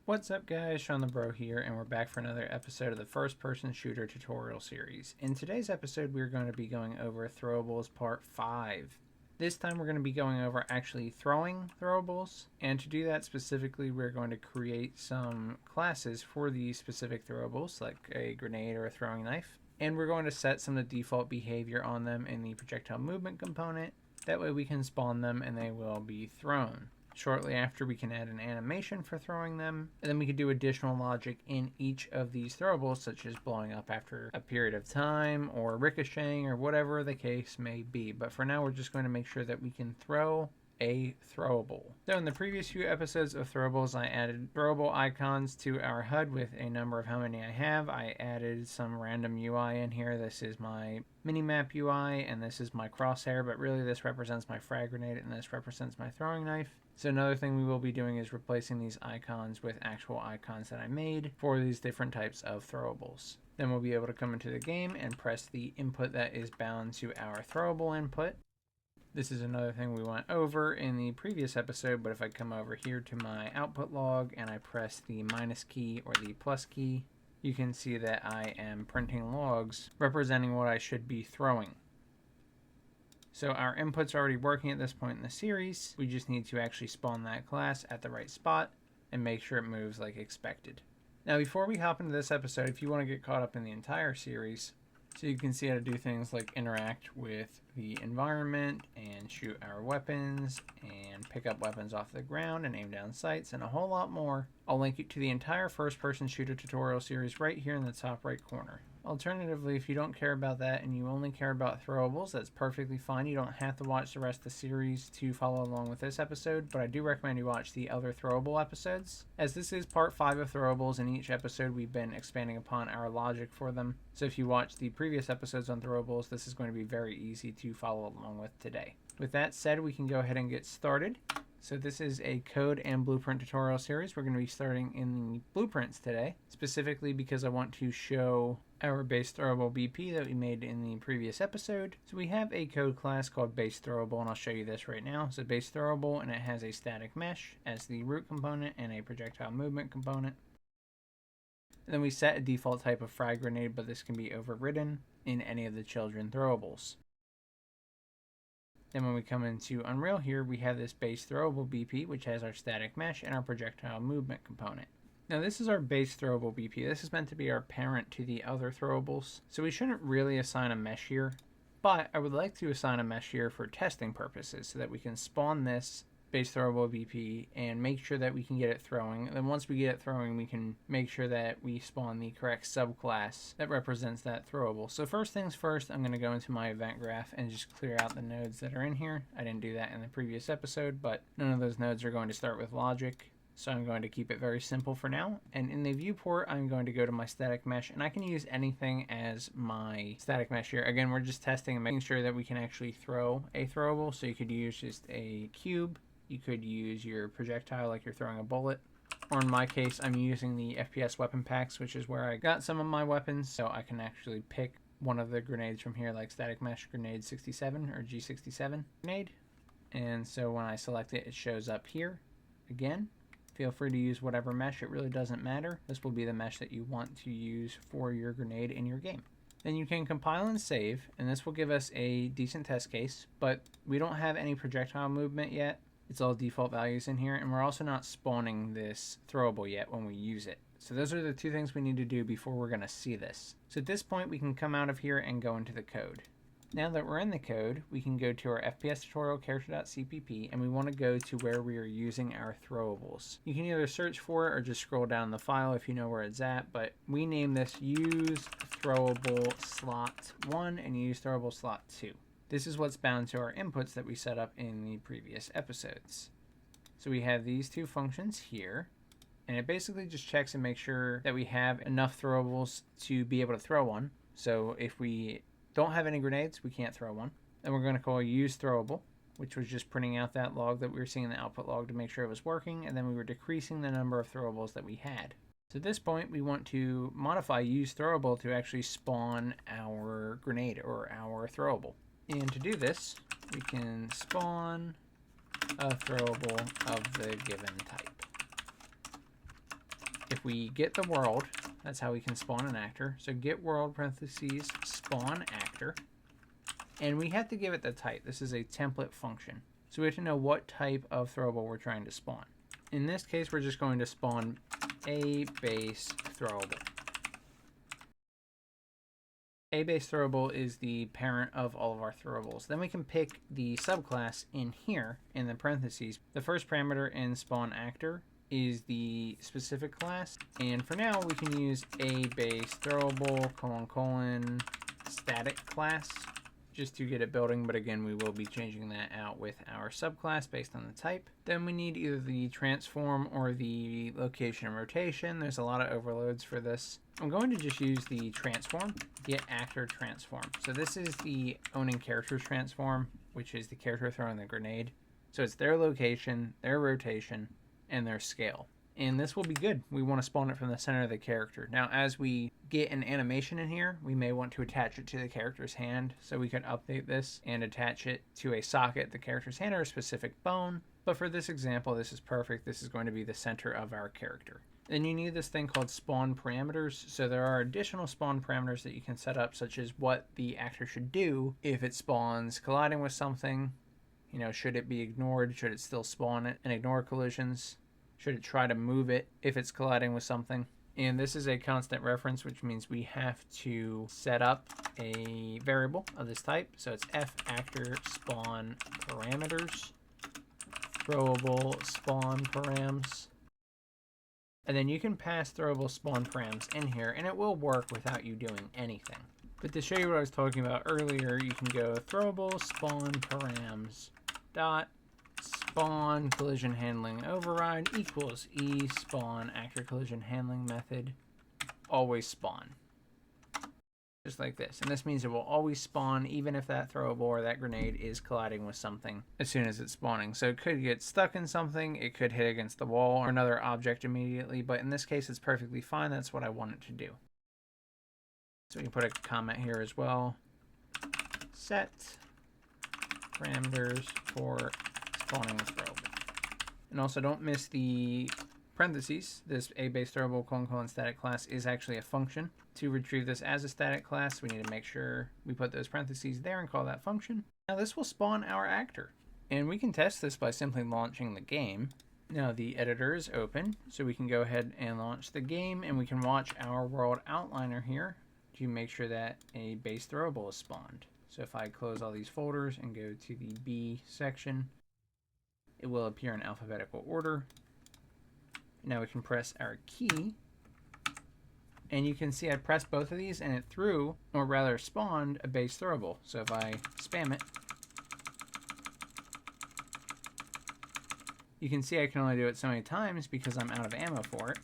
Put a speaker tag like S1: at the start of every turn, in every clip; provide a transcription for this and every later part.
S1: What's up guys, Shawnthebro here, and we're back for another episode of the first person shooter tutorial series. In today's episode we're going to be going over Throwables Part 5. This time we're going to be going over actually throwing throwables, and to do that specifically we're going to create some classes for these specific throwables, like a grenade or a throwing knife. And we're going to set some of the default behavior on them in the projectile movement component. That way we can spawn them and they will be thrown. Shortly after, we can add an animation for throwing them, and then we can do additional logic in each of these throwables, such as blowing up after a period of time or ricocheting or whatever the case may be. But for now we're just going to make sure that we can throw a throwable. So in the previous few episodes of Throwables, I added throwable icons to our HUD with a number of how many I have. I added some random UI in here. This is my minimap UI and this is my crosshair, but really this represents my frag grenade and this represents my throwing knife. So another thing we will be doing is replacing these icons with actual icons that I made for these different types of throwables. Then we'll be able to come into the game and press the input that is bound to our throwable input. This is another thing we went over in the previous episode, but if I come over here to my output log and I press the minus key or the plus key, you can see that I am printing logs representing what I should be throwing. So our input's already working at this point in the series. We just need to actually spawn that class at the right spot and make sure it moves like expected. Now before we hop into this episode, if you want to get caught up in the entire series, so you can see how to do things like interact with the environment and shoot our weapons and pick up weapons off the ground and aim down sights and a whole lot more, I'll link you to the entire first person shooter tutorial series right here in the top right corner. Alternatively, if you don't care about that and you only care about throwables, that's perfectly fine. You don't have to watch the rest of the series to follow along with this episode, but I do recommend you watch the other throwable episodes, as this is part 5 of throwables. In each episode we've been expanding upon our logic for them. So if you watch the previous episodes on throwables, this is going to be very easy to follow along with today. With that said, we can go ahead and get started. So this is a code and blueprint tutorial series. We're going to be starting in the blueprints today, specifically because I want to show our base throwable BP that we made in the previous episode. So we have a code class called base throwable, and I'll show you this right now. So base throwable, and it has a static mesh as the root component and a projectile movement component. And then we set a default type of frag grenade, but this can be overridden in any of the children throwables. Then when we come into Unreal here, we have this base throwable BP, which has our static mesh and our projectile movement component. Now this is our base throwable BP. This is meant to be our parent to the other throwables, so we shouldn't really assign a mesh here, but I would like to assign a mesh here for testing purposes so that we can spawn this base throwable BP and make sure that we can get it throwing. And then once we get it throwing, we can make sure that we spawn the correct subclass that represents that throwable. So first things first, I'm going to go into my event graph and just clear out the nodes that are in here. I didn't do that in the previous episode, but none of those nodes are going to start with logic. So I'm going to keep it very simple for now. And in the viewport, I'm going to go to my static mesh, and I can use anything as my static mesh here. Again, we're just testing and making sure that we can actually throw a throwable. So you could use just a cube. You could use your projectile like you're throwing a bullet. Or in my case, I'm using the FPS weapon packs, which is where I got some of my weapons. So I can actually pick one of the grenades from here, like static mesh grenade 67 or G67 grenade. And so when I select it, it shows up here again. Feel free to use whatever mesh, it really doesn't matter. This will be the mesh that you want to use for your grenade in your game. Then you can compile and save, and this will give us a decent test case, but we don't have any projectile movement yet. It's all default values in here, and we're also not spawning this throwable yet when we use it. So those are the two things we need to do before we're going to see this. So at this point, we can come out of here and go into the code. Now that we're in the code, we can go to our FPS tutorial character.cpp, and we want to go to where we are using our throwables. You can either search for it or just scroll down the file if you know where it's at, but we name this use throwable slot 1 and use throwable slot 2. This is what's bound to our inputs that we set up in the previous episodes. So we have these two functions here, and it basically just checks and makes sure that we have enough throwables to be able to throw one. So if we don't have any grenades, we can't throw one. Then we're going to call use throwable, which was just printing out that log that we were seeing in the output log to make sure it was working, and then we were decreasing the number of throwables that we had. So at this point, we want to modify use throwable to actually spawn our grenade or our throwable. And to do this, we can spawn a throwable of the given type. if we get the world, that's how we can spawn an actor. So get world parentheses spawn actor. And we have to give it the type. This is a template function. So we have to know what type of throwable we're trying to spawn. In this case, we're just going to spawn a base throwable. A base throwable is the parent of all of our throwables. Then we can pick the subclass in here in the parentheses. The first parameter in spawn actor is the specific class. And for now, we can use a base throwable : static class just to get it building. But again, we will be changing that out with our subclass based on the type. Then we need either the transform or the location and rotation. There's a lot of overloads for this. I'm going to just use the transform, get actor transform. So this is the owning characters transform, which is the character throwing the grenade. So it's their location, their rotation, and their scale. And this will be good. We want to spawn it from the center of the character. Now, as we get an animation in here, we may want to attach it to the character's hand. So we can update this and attach it to a socket, the character's hand, or a specific bone. But for this example, this is perfect. This is going to be the center of our character. Then you need this thing called spawn parameters. So there are additional spawn parameters that you can set up, such as what the actor should do if it spawns colliding with something. You know, should it be ignored? Should it still spawn it and ignore collisions? Should it try to move it if it's colliding with something? And this is a constant reference, which means we have to set up a variable of this type. So it's f_actor spawn parameters, throwable spawn params. And then you can pass throwable spawn params in here, and it will work without you doing anything. But to show you what I was talking about earlier, you can go throwable spawn params dot spawn collision handling override equals e spawn actor collision handling method always spawn. Just like this. And this means it will always spawn even if that throwable or that grenade is colliding with something as soon as it's spawning. So it could get stuck in something, it could hit against the wall or another object immediately, but in this case it's perfectly fine. That's what I want it to do. So we can put a comment here as well. Set parameters for spawning the throwable. And also don't miss the parentheses. This a base throwable : static class is actually a function. To retrieve this as a static class, we need to make sure we put those parentheses there and call that function. Now this will spawn our actor. And we can test this by simply launching the game. Now the editor is open, so we can go ahead and launch the game, and we can watch our world outliner here to make sure that a base throwable is spawned. So if I close all these folders and go to the B section, it will appear in alphabetical order. Now we can press our key, and you can see I pressed both of these and it threw, or rather spawned, a base throwable. So if I spam it, you can see I can only do it so many times because I'm out of ammo for it.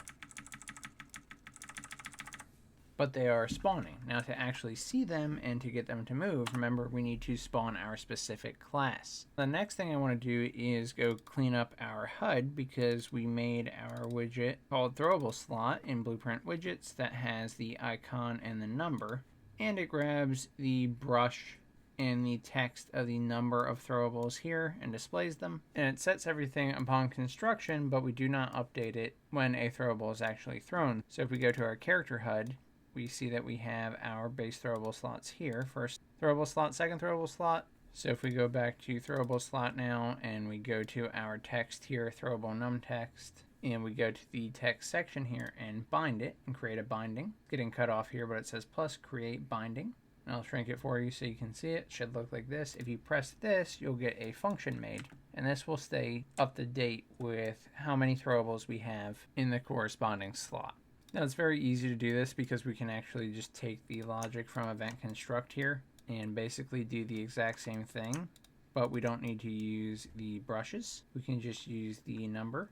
S1: But they are spawning. Now to actually see them and to get them to move, remember we need to spawn our specific class. The next thing I want to do is go clean up our HUD because we made our widget called Throwable Slot in Blueprint Widgets that has the icon and the number, and it grabs the brush and the text of the number of throwables here and displays them. And it sets everything upon construction, but we do not update it when a throwable is actually thrown. So if we go to our character HUD, we see that we have our base throwable slots here. First throwable slot, second throwable slot. So if we go back to throwable slot now and we go to our text here, throwable num text, and we go to the text section here and bind it and create a binding. It's getting cut off here, but it says plus create binding. And I'll shrink it for you so you can see it. It should look like this. If you press this, you'll get a function made, and this will stay up to date with how many throwables we have in the corresponding slot. Now it's very easy to do this because we can actually just take the logic from event construct here and basically do the exact same thing, but we don't need to use the brushes. We can just use the number,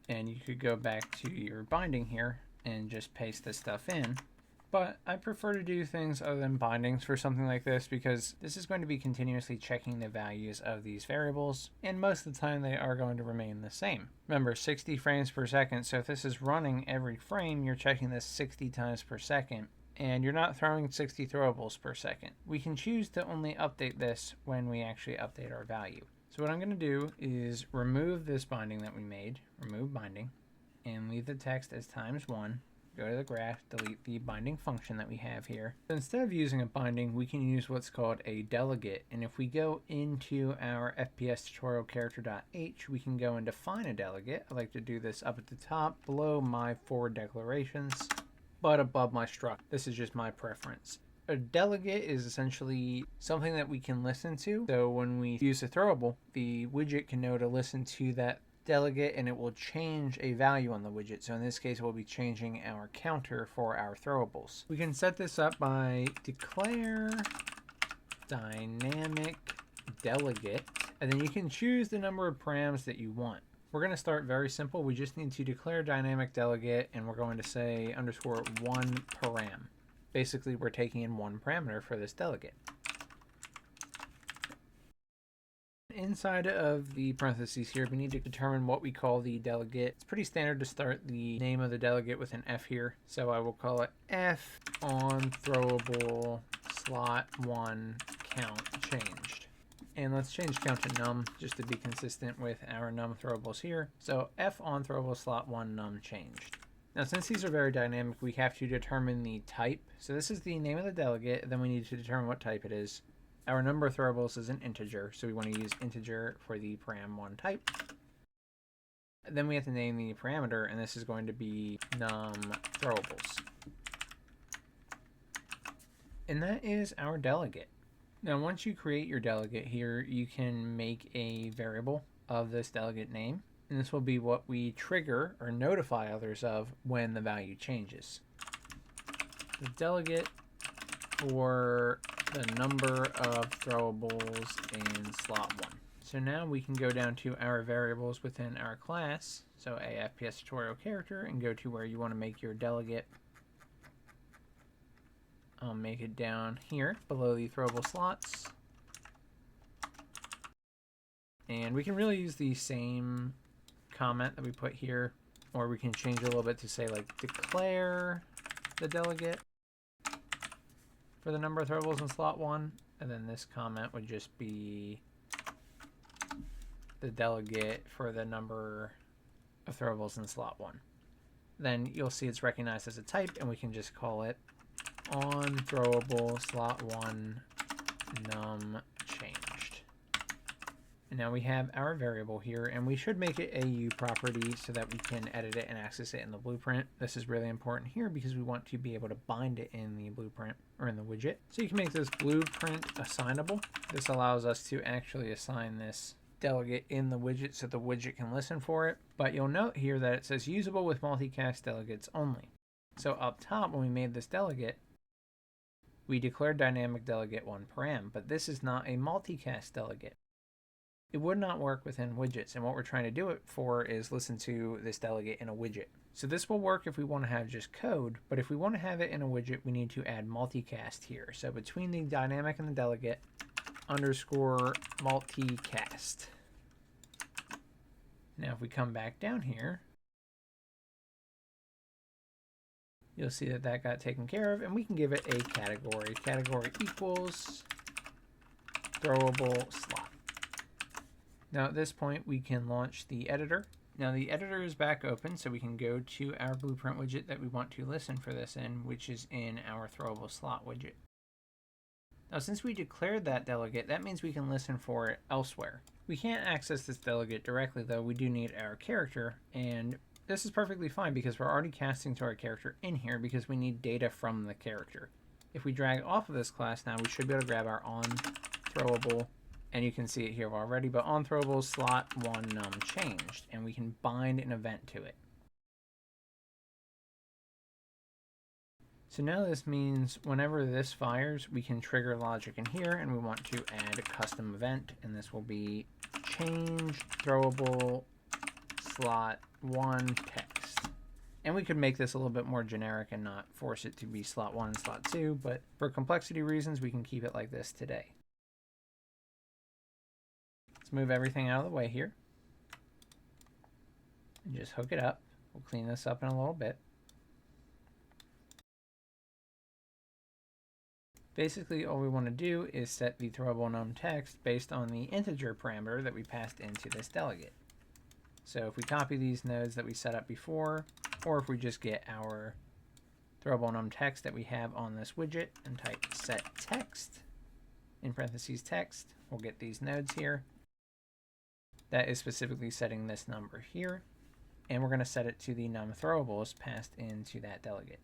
S1: and you could go back to your binding here and just paste this stuff in. But I prefer to do things other than bindings for something like this because this is going to be continuously checking the values of these variables, and most of the time they are going to remain the same. Remember, 60 frames per second, so if this is running every frame, you're checking this 60 times per second, and you're not throwing 60 throwables per second. We can choose to only update this when we actually update our value. So what I'm going to do is remove this binding that we made, remove binding, and leave the text as ×1. Go to the graph, delete the binding function that we have here. So instead of using a binding, we can use what's called a delegate. And if we go into our FPS tutorial character.h, we can go and define a delegate. I like to do this up at the top, below my forward declarations, but above my struct. This is just my preference. A delegate is essentially something that we can listen to. So when we use a throwable, the widget can know to listen to that delegate, and it will change a value on the widget. So in this case, we'll be changing our counter for our throwables. We can set this up by declare dynamic delegate, and then you can choose the number of params that you want. We're going to start very simple. We just need to declare dynamic delegate, and we're going to say _1 param. Basically, we're taking in one parameter for this delegate. Inside of the parentheses here, we need to determine what we call the delegate. It's pretty standard to start the name of the delegate with an F here. So I will call it F on throwable slot 1 count changed. And let's change count to num just to be consistent with our num throwables here. So F on throwable slot 1 num changed. Now, since these are very dynamic, we have to determine the type. So this is the name of the delegate, then we need to determine what type it is. Our number of throwables is an integer, so we want to use integer for the param1 type. Then we have to name the parameter, and this is going to be num throwables. And that is our delegate. Now, once you create your delegate here, you can make a variable of this delegate name, and this will be what we trigger or notify others of when the value changes. The delegate for the number of throwables in slot 1. So now we can go down to our variables within our class, so a FPS tutorial character, and go to where you want to make your delegate. I'll make it down here below the throwable slots. And we can really use the same comment that we put here, or we can change it a little bit to say like declare the delegate for the number of throwables in slot 1, and then this comment would just be the delegate for the number of throwables in slot 1. Then you'll see it's recognized as a type, and we can just call it on throwable slot 1 num changed. And now we have our variable here, and we should make it a U property so that we can edit it and access it in the blueprint. This is really important here because we want to be able to bind it in the blueprint or in the widget. So you can make this blueprint assignable. This allows us to actually assign this delegate in the widget so the widget can listen for it. But you'll note here that it says usable with multicast delegates only. So up top, when we made this delegate, we declared dynamic delegate 1 param, but this is not a multicast delegate. It would not work within widgets, and what we're trying to do it for is listen to this delegate in a widget. So this will work if we want to have just code, but if we want to have it in a widget, we need to add multicast here. So between the dynamic and the delegate, _ multicast. Now if we come back down here, you'll see that that got taken care of, and we can give it a category. Category equals throwable slot. Now at this point, we can launch the editor. Now the editor is back open, so we can go to our blueprint widget that we want to listen for this in, which is in our throwable slot widget. Now since we declared that delegate, that means we can listen for it elsewhere. We can't access this delegate directly though. We do need our character, and this is perfectly fine because we're already casting to our character in here because we need data from the character. If we drag off of this class now, we should be able to grab our on throwable, and you can see it here already, but on throwable slot 1 num changed, and we can bind an event to it. So now this means whenever this fires, we can trigger logic in here, and we want to add a custom event, and this will be change throwable slot 1 text. And we could make this a little bit more generic and not force it to be slot 1 and slot 2, but for complexity reasons, we can keep it like this today. Let's move everything out of the way here and just hook it up. We'll clean this up in a little bit. Basically, all we want to do is set the throwable num text based on the integer parameter that we passed into this delegate. So if we copy these nodes that we set up before, or if we just get our throwable num text that we have on this widget and type set text, in parentheses text, we'll get these nodes here. That is specifically setting this number here. And we're going to set it to the num throwables passed into that delegate.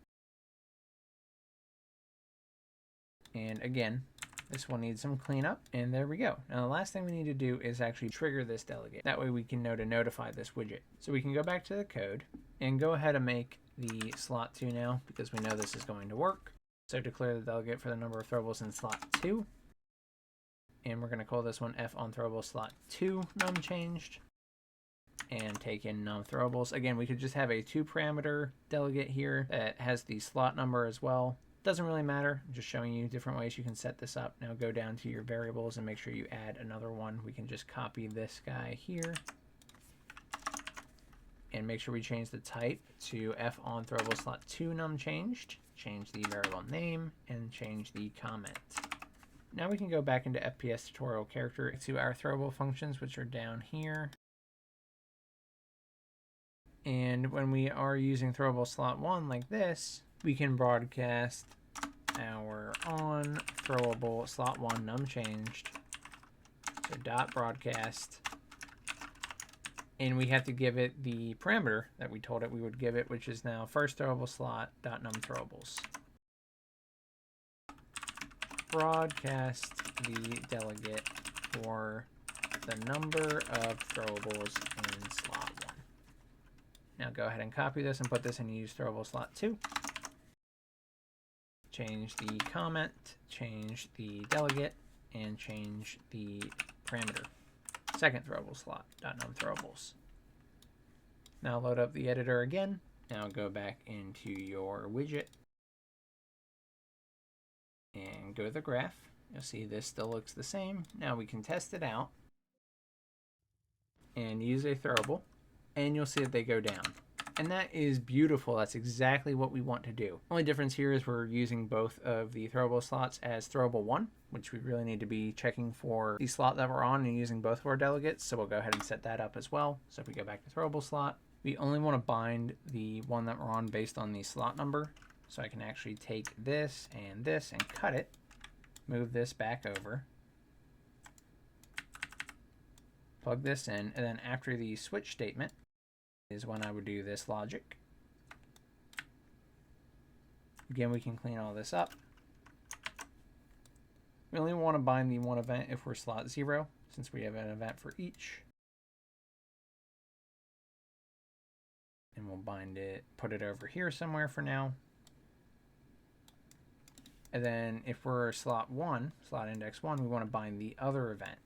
S1: And again, this will need some cleanup, and there we go. Now the last thing we need to do is actually trigger this delegate. That way we can know to notify this widget. So we can go back to the code and go ahead and make the slot 2 now, because we know this is going to work. So declare the delegate for the number of throwables in slot 2. And we're going to call this one f on throwable slot 2 num changed. And take in num throwables. Again, we could just have a 2 parameter delegate here that has the slot number as well. Doesn't really matter. I'm just showing you different ways you can set this up. Now go down to your variables and make sure you add another one. We can just copy this guy here and make sure we change the type to f on throwable slot 2 num changed. Change the variable name and change the comment. Now we can go back into FPS tutorial character to our throwable functions, which are down here. And when we are using throwable slot 1 like this, we can broadcast our on throwable slot 1 num changed. So dot broadcast. And we have to give it the parameter that we told it we would give it, which is now first throwable slot dot num throwables. Broadcast the delegate for the number of throwables in slot 1. Now go ahead and copy this and put this in use throwable slot 2. Change the comment, change the delegate, and change the parameter. Second throwable slot dot num throwables. Now load up the editor again. Now go back into your widget and go to the graph. You'll see this still looks the same. Now we can test it out and use a throwable, and you'll see that they go down. And that is beautiful. That's exactly what we want to do. Only difference here is we're using both of the throwable slots as throwable 1, which we really need to be checking for the slot that we're on and using both of our delegates. So we'll go ahead and set that up as well. So if we go back to throwable slot, we only want to bind the one that we're on based on the slot number. So I can actually take this and cut it, move this back over, plug this in, and then after the switch statement is when I would do this logic. Again, we can clean all this up. We only want to bind the one event if we're slot 0, since we have an event for each. And we'll bind it, put it over here somewhere for now. And then if we're slot 1, slot index 1, we want to bind the other event.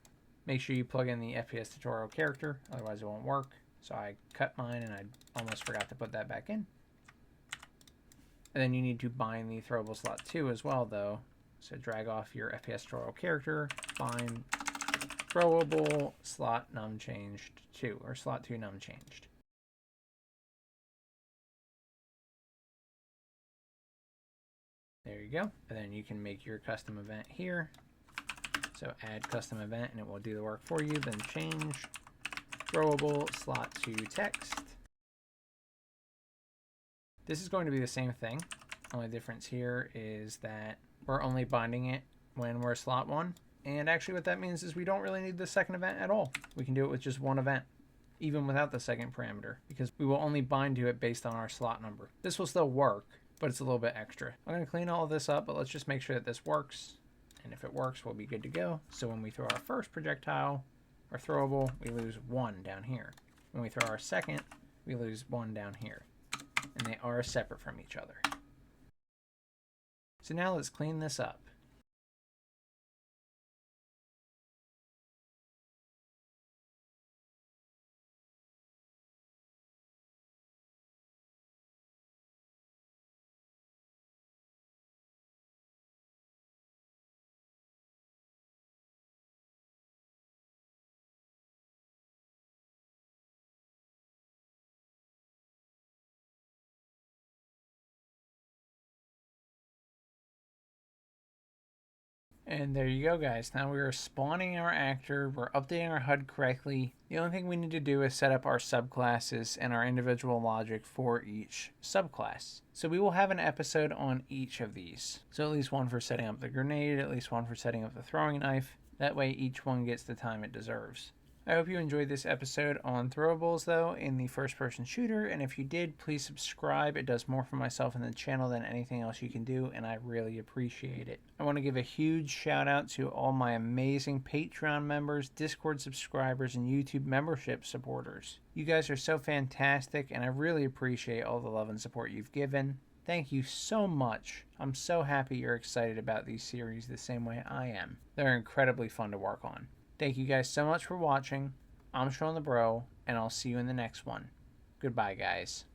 S1: Make sure you plug in the FPS tutorial character, otherwise it won't work. So I cut mine and I almost forgot to put that back in. And then you need to bind the throwable slot 2 as well though. So drag off your FPS tutorial character, bind throwable slot num changed 2, or slot 2 num changed. There you go. And then you can make your custom event here. So add custom event and it will do the work for you. Then change throwable slot to text. This is going to be the same thing. Only difference here is that we're only binding it when we're slot 1. And actually what that means is we don't really need the second event at all. We can do it with just one event, even without the second parameter, because we will only bind to it based on our slot number. This will still work, but it's a little bit extra. I'm going to clean all of this up, but let's just make sure that this works. And if it works, we'll be good to go. So when we throw our first projectile, or throwable, we lose 1 down here. When we throw our second, we lose 1 down here. And they are separate from each other. So now let's clean this up. And there you go, guys. Now we are spawning our actor. We're updating our HUD correctly. The only thing we need to do is set up our subclasses and our individual logic for each subclass. So we will have an episode on each of these. So at least one for setting up the grenade, at least one for setting up the throwing knife. That way each one gets the time it deserves. I hope you enjoyed this episode on Throwables, though, in the first-person shooter, and if you did, please subscribe. It does more for myself and the channel than anything else you can do, and I really appreciate it. I want to give a huge shout-out to all my amazing Patreon members, Discord subscribers, and YouTube membership supporters. You guys are so fantastic, and I really appreciate all the love and support you've given. Thank you so much. I'm so happy you're excited about these series the same way I am. They're incredibly fun to work on. Thank you guys so much for watching. I'm Shawnthebro, and I'll see you in the next one. Goodbye, guys.